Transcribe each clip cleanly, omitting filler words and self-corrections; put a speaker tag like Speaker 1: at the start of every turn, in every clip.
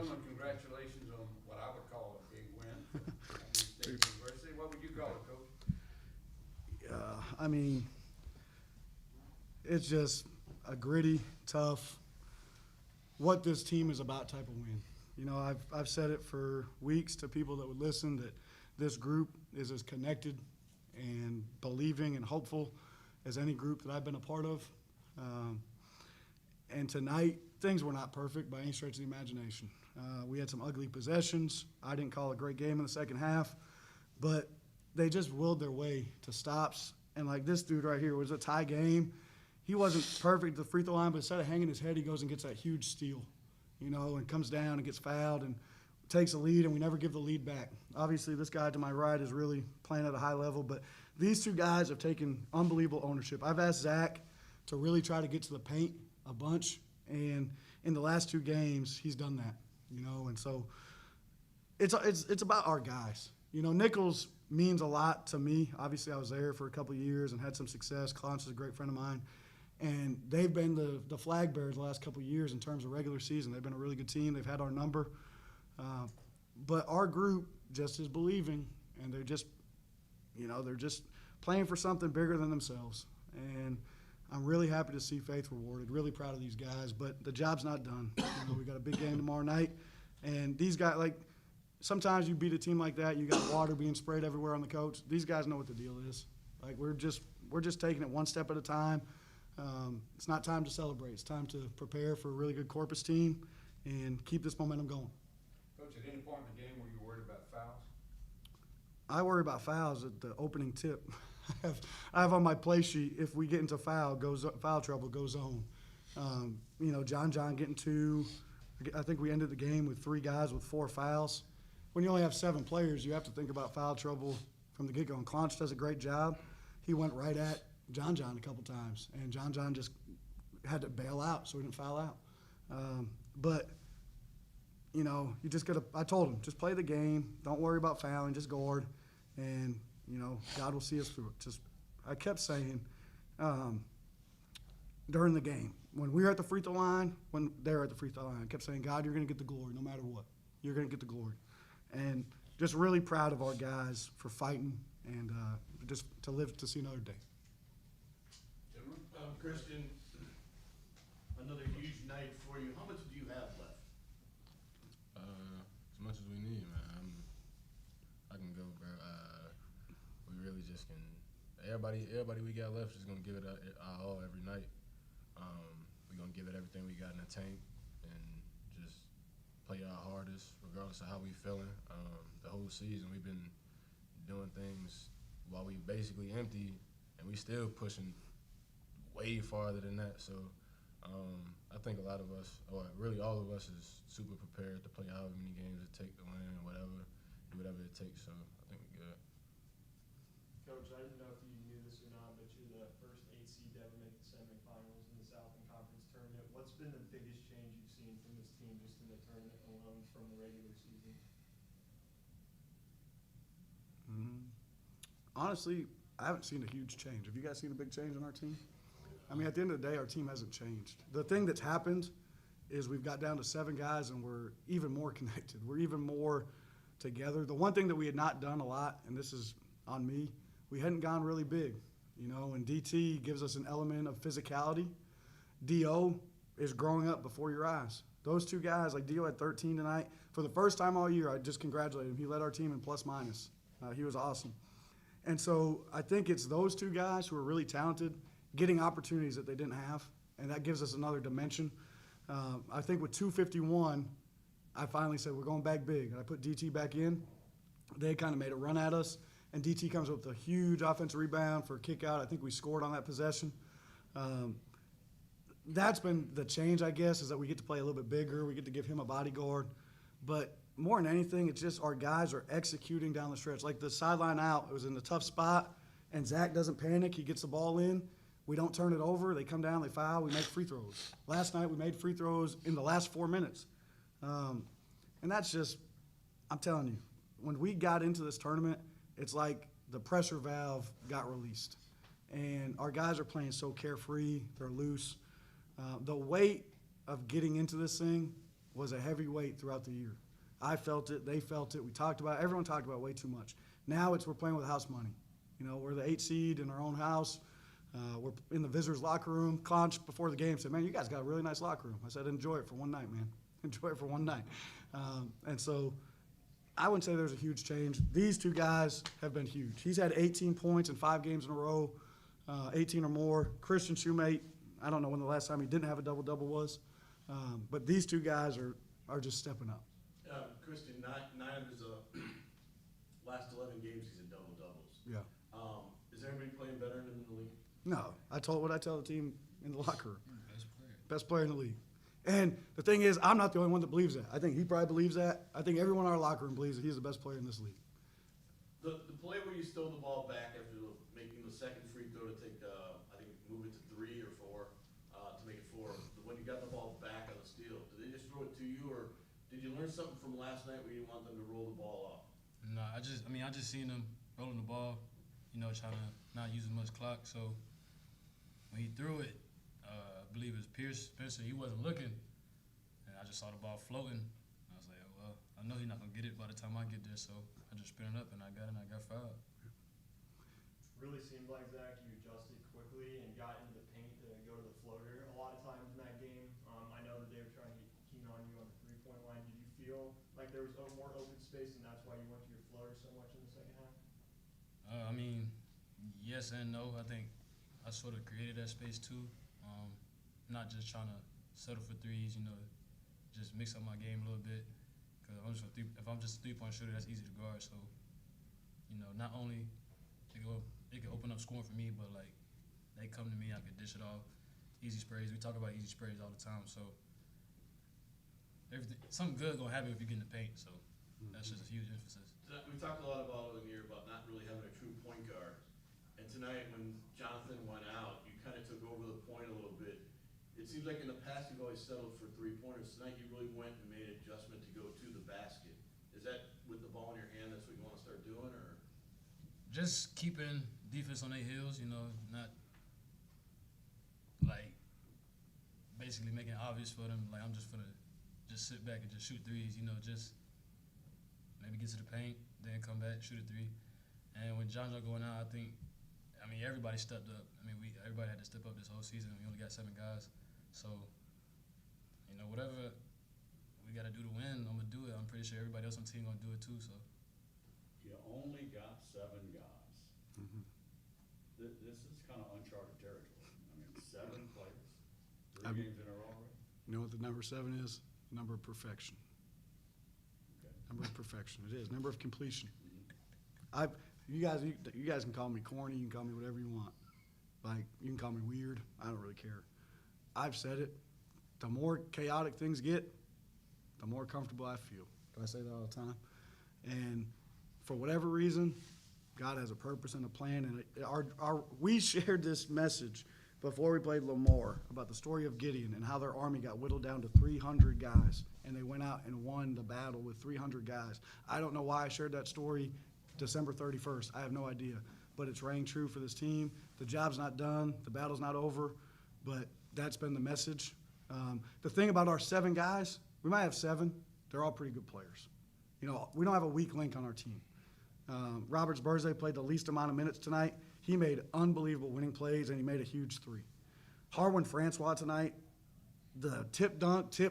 Speaker 1: Gentlemen, congratulations on what I would call a big win for McNeese State University. What would you call it, Coach?
Speaker 2: I mean, it's just a gritty, tough, what this team is about type of win. You know, I've said it for weeks to people that would listen that this group is as connected and believing and hopeful as any group that I've been a part of. And tonight, things were not perfect by any stretch of the imagination. We had some ugly possessions. I didn't call a great game in the second half, but they just willed their way to stops. And like this dude right here was a tie game. He wasn't perfect at the free throw line, but instead of hanging his head, he goes and gets that huge steal, you know, and comes down and gets fouled and takes the lead, and we never give the lead back. Obviously, this guy to my right is really playing at a high level, but these two guys have taken unbelievable ownership. I've asked Zach to really try to get to the paint a bunch, and in the last two games, he's done that, you know, and so it's about our guys. You know, Nichols means a lot to me. Obviously, I was there for a couple of years and had some success. Clance is a great friend of mine. And they've been the flag bearers the last couple of years in terms of regular season. They've been a really good team. They've had our number. But our group just is believing, and they're just, you know, they're just playing for something bigger than themselves. And I'm really happy to see faith rewarded, really proud of these guys. But the job's not done. You know, we got a big game tomorrow night. And these guys, like, sometimes you beat a team like that, you got water being sprayed everywhere on the coach. These guys know what the deal is. Like, we're just taking it one step at a time. It's not time to celebrate. It's time to prepare for a really good Corpus team and keep this momentum going.
Speaker 1: Coach, at any point in the game were you worried about fouls?
Speaker 2: I worry about fouls at the opening tip. I have on my play sheet, if we get into foul trouble, go zone. You know, John getting two. I think we ended the game with 3 guys with 4 fouls. When you only have 7 players, you have to think about foul trouble from the get-go. And Clance does a great job. He went right at John a couple times, and John just had to bail out so he didn't foul out. But, you know, you just got to – I told him, just play the game. Don't worry about fouling. Just guard. And, you know, God will see us through it. Just I kept saying during the game, when we were at the free throw line, when they were at the free throw line, I kept saying, God, you're going to get the glory no matter what. You're going to get the glory. And just really proud of our guys for fighting and just to live to see another day.
Speaker 3: Christian, another huge night for you. How much do you have left?
Speaker 4: As much as we need, man. I can go, bro. We really just can. Everybody we got left is gonna give it our all every night. We're gonna give it everything we got in the tank and just play our hardest, regardless of how we feeling. The whole season we've been doing things while we basically empty, and we still pushing way farther than that. So I think a lot of us, or really all of us, is super prepared to play however many games it takes to win, whatever, do whatever it takes. So I think we're good.
Speaker 5: Coach, I didn't know if you knew this or not, but you're the first 8 seed to ever make the semifinals in the Southland Conference tournament. What's been the biggest change you've seen from this team just in the tournament alone from the regular season?
Speaker 2: Honestly, I haven't seen a huge change. Have you guys seen a big change in our team? I mean, at the end of the day, our team hasn't changed. The thing that's happened is we've got down to 7 guys, and we're even more connected. We're even more together. The one thing that we had not done a lot, and this is on me, we hadn't gone really big, you know, and DT gives us an element of physicality. D.O. is growing up before your eyes. Those 2 guys, like D.O. had 13 tonight. For the first time all year, I just congratulated him. He led our team in plus-minus. He was awesome. And so I think it's those 2 guys who are really talented getting opportunities that they didn't have, and that gives us another dimension. I think with 2:51, I finally said, we're going back big, and I put DT back in. They kind of made a run at us, and DT comes up with a huge offensive rebound for a kick out. I think we scored on that possession. That's been the change, I guess, is that we get to play a little bit bigger. We get to give him a bodyguard. But more than anything, it's just our guys are executing down the stretch. Like the sideline out, it was in a tough spot, and Zach doesn't panic. He gets the ball in. We don't turn it over. They come down, they foul, we make free throws. Last night we made free throws in the last 4 minutes. And that's just, I'm telling you, when we got into this tournament, it's like the pressure valve got released. And our guys are playing so carefree, they're loose. The weight of getting into this thing was a heavy weight throughout the year. I felt it. They felt it. We talked about it. Everyone talked about it way too much. Now we're playing with house money. You know, we're the 8 seed in our own house. We're in the visitors' locker room. Conch, before the game, said, man, you guys got a really nice locker room. I said, enjoy it for one night, man. Enjoy it for one night. And so I wouldn't say there's a huge change. These two guys have been huge. He's had 18 points in 5 games in a row, 18 or more. Christian Shoemate, I don't know when the last time he didn't have a double-double was. But these two guys are just stepping up.
Speaker 3: Christian, nine of his last 11 games, he's in double-doubles.
Speaker 2: Yeah.
Speaker 3: Is there anybody playing better than him in the league?
Speaker 2: No, I tell the team in the locker room. Best player in the league. And the thing is, I'm not the only one that believes that. I think he probably believes that. I think everyone in our locker room believes that he's the best player in this league.
Speaker 3: The play where you stole the ball back after making the second free throw to take, I think, move it to 3 or 4 to make it 4. When you got the ball back on the steal, did they just throw it to you, or did you learn something from last night where you want them to roll the ball off?
Speaker 6: No, I just seen him rolling the ball, trying to not use as much clock. So when he threw it, I believe it was Spencer, he wasn't looking, and I just saw the ball floating. I was like, well, I know he's not gonna get it by the time I get there, so I just spin it up and I got it and I got fouled.
Speaker 5: Really seemed like, Zach, you adjusted quickly and got into the paint to go to the floater a lot of times in that game. I know that they were trying to get keen on you on the three-point line. Did you feel like there was more open space and that's why you went to your floater so much in the second half?
Speaker 6: Yes and no. I think I sort of created that space too. Not just trying to settle for threes, just mix up my game a little bit. Because if I'm just a three-point shooter, that's easy to guard. So, not only it could open up scoring for me, but like they come to me, I could dish it off. Easy sprays. We talk about easy sprays all the time. So something good gonna happen if you get in the paint. So that's just a huge emphasis.
Speaker 3: We talked a lot about it in here about not really having a true point guard. And tonight when Jonathan went out, you kind of took over the point a little bit. It seems like in the past you've always settled for three-pointers. Tonight you really went and made an adjustment to go to the basket. Is that with the ball in your hand, that's what you want to start doing, or?
Speaker 6: Just keeping defense on their heels, not like basically making it obvious for them. Like I'm just gonna just sit back and just shoot threes, just maybe get to the paint, then come back, shoot a 3. And when John going out, everybody stepped up. Everybody had to step up this whole season. We only got 7 guys. So, whatever we got to do to win, I'm going to do it. I'm pretty sure everybody else on the team going to do it too. So.
Speaker 1: You only got 7 guys.
Speaker 2: Mm-hmm.
Speaker 1: This is kind of uncharted territory. 7 players, 3
Speaker 2: I'm-
Speaker 1: games in a row already?
Speaker 2: You know what the number 7 is? Number of perfection.
Speaker 1: Okay.
Speaker 2: Number of perfection. It is. Number of completion.
Speaker 1: Mhm.
Speaker 2: You guys can call me corny. You can call me whatever you want. Like, you can call me weird. I don't really care. I've said it. The more chaotic things get, the more comfortable I feel. I say that all the time. And for whatever reason, God has a purpose and a plan. And we shared this message before we played Lamar about the story of Gideon and how their army got whittled down to 300 guys. And they went out and won the battle with 300 guys. I don't know why I shared that story December 31st. I have no idea. But it's rang true for this team. The job's not done. The battle's not over. But that's been the message. The thing about our 7 guys, we might have 7. They're all pretty good players. We don't have a weak link on our team. Roberts Burzay played the least amount of minutes tonight. He made unbelievable winning plays, and he made a huge 3. Harwin Francois tonight, the tip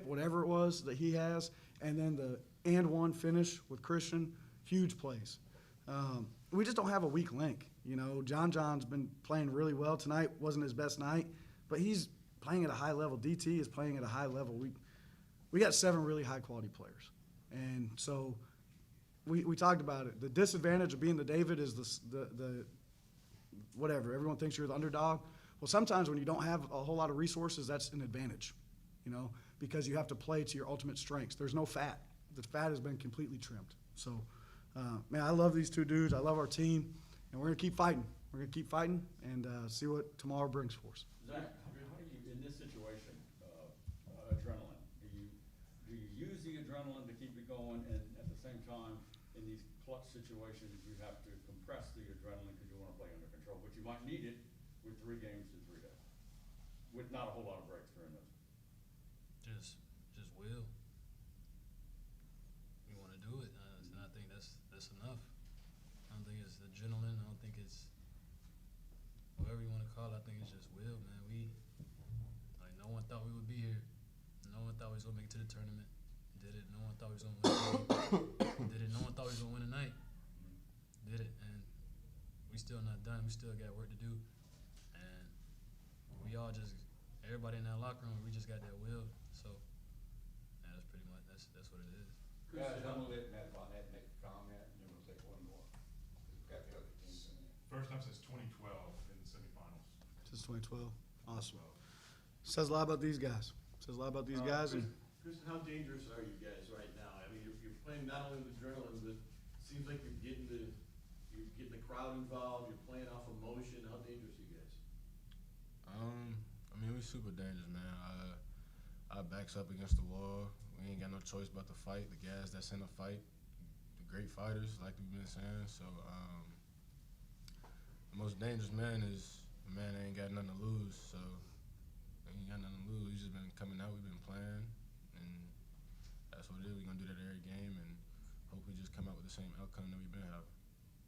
Speaker 2: whatever it was that he has, and then the and one finish with Christian, huge plays. We just don't have a weak link. John's been playing really well tonight. Wasn't his best night, but he's playing at a high level. DT is playing at a high level. We got 7 really high quality players, and so we talked about it. The disadvantage of being the David is the whatever. Everyone thinks you're the underdog. Well, sometimes when you don't have a whole lot of resources, that's an advantage, because you have to play to your ultimate strengths. There's no fat. The fat has been completely trimmed. So, man, I love these 2 dudes. I love our team, and we're going to keep fighting. We're going to keep fighting and see what tomorrow brings for us.
Speaker 1: Zach, how do you, in this situation, adrenaline, do you use the adrenaline to keep it going, and at the same time, in these clutch situations, you have to compress the adrenaline because you want to play under control, but you might need it with 3 games in 3 days, with not a whole lot of breaks during this.
Speaker 6: Just will. call it, I think it's just will, man. No one thought we would be here. No one thought we was gonna make it to the tournament. Did it. No one thought we was gonna win the game. Did it. No one thought we was gonna win tonight. Did it. And we still not done. We still got work to do. And we all just, everybody in that locker room, we just got that will. So that's pretty much, that's what it is.
Speaker 1: Guys, I'm gonna let Matt Barnett make a comment, and then we'll take one more. We've got the other teams in there.
Speaker 7: First time since 2012 in the semifinals.
Speaker 2: Since 2012. Awesome. Says a lot about these guys. Says a lot about these guys. And
Speaker 3: Kristen, how dangerous are you guys right now? I mean, you're playing not only with adrenaline, but it seems like you're getting the crowd involved, you're playing off emotion. How dangerous are you guys?
Speaker 4: I mean, we super dangerous, man. Our backs up against the wall. We ain't got no choice but to fight. The guys that's in the fight, the great fighters, like we've been saying. So, the most dangerous man is a man that ain't got nothing to lose. So, ain't got nothing to lose. We just been coming out. We've been playing, and that's what it is. We're gonna do that every game, and hope we just come out with the same outcome that we've been having.